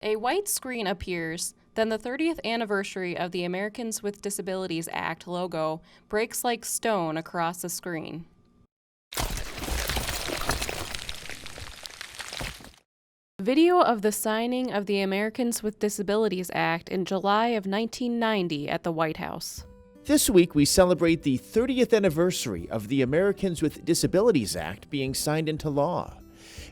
A white screen appears, then the 30th anniversary of the Americans with Disabilities Act logo breaks like stone across the screen. Video of the signing of the Americans with Disabilities Act in July of 1990 at the White House. This week, we celebrate the 30th anniversary of the Americans with Disabilities Act being signed into law.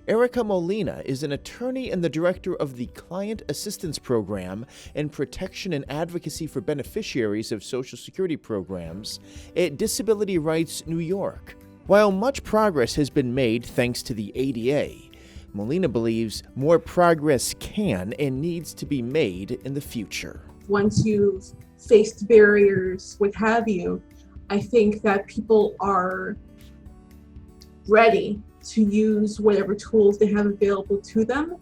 Erica Molina is an attorney and the director of the Client Assistance Program and Protection and Advocacy for Beneficiaries of Social Security Programs at Disability Rights New York. While much progress has been made thanks to the ADA, Molina believes more progress can and needs to be made in the future. Once you've faced barriers, what have you, I think that people are ready to use whatever tools they have available to them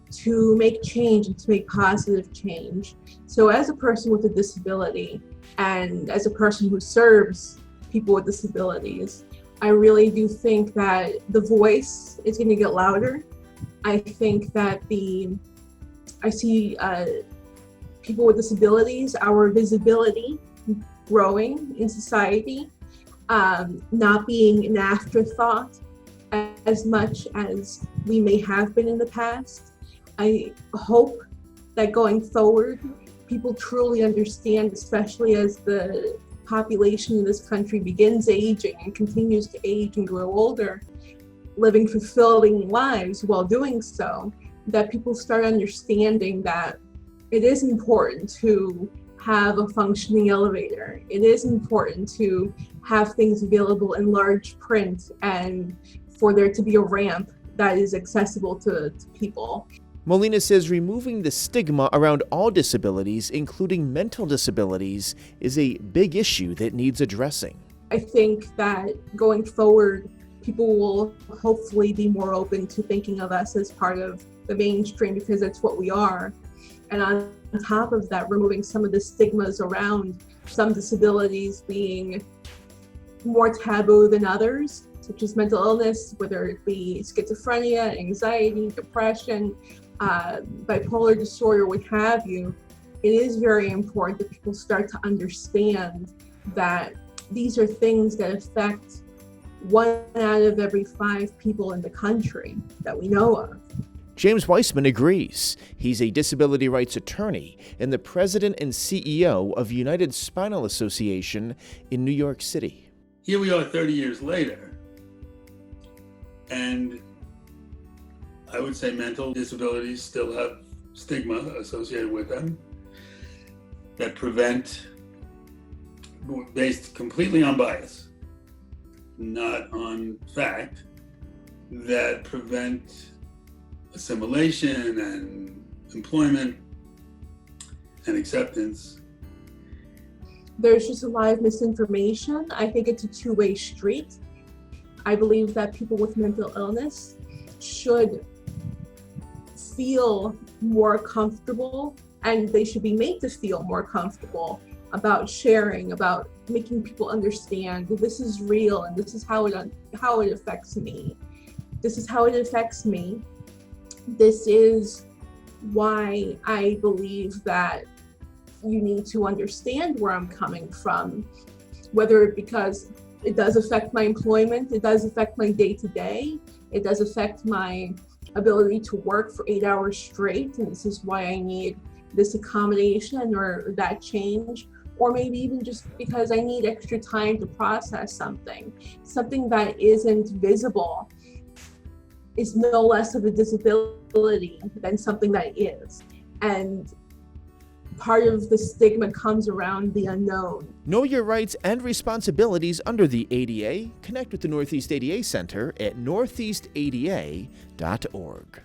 to make change and to make positive change. So as a person with a disability and as a person who serves people with disabilities, I really do think that the voice is going to get louder. I think that I see people with disabilities, our visibility growing in society, not being an afterthought as much as we may have been in the past. I hope that going forward, people truly understand, especially as the population in this country begins aging and continues to age and grow older, living fulfilling lives while doing so, that people start understanding that it is important to have a functioning elevator. It is important to have things available in large print and for there to be a ramp that is accessible to people. Molina says removing the stigma around all disabilities, including mental disabilities, is a big issue that needs addressing. I think that going forward, people will hopefully be more open to thinking of us as part of the mainstream because that's what we are. And on top of that, removing some of the stigmas around some disabilities being more taboo than others, such as mental illness, whether it be schizophrenia, anxiety, depression, bipolar disorder, what have you. It is very important that people start to understand that these are things that affect 1 out of every 5 people in the country that we know of. James Weissman agrees. He's a disability rights attorney and the president and CEO of United Spinal Association in New York City. Here we are 30 years later, and I would say mental disabilities still have stigma associated with them that prevent, based completely on bias, not on fact, that prevent assimilation and employment and acceptance. There's just a lot of misinformation. I think it's a two-way street. I believe that people with mental illness should feel more comfortable, and they should be made to feel more comfortable about sharing, about making people understand that this is real and this is how it affects me. This is how it affects me. This is why I believe that you need to understand where I'm coming from, whether because it does affect my employment, it does affect my day-to-day, it does affect my ability to work for 8 hours straight, and this is why I need this accommodation or that change, or maybe even just because I need extra time to process something that isn't visible is no less of a disability than something that is. And part of the stigma comes around the unknown. Know your rights and responsibilities under the ADA. Connect with the Northeast ADA Center at northeastada.org.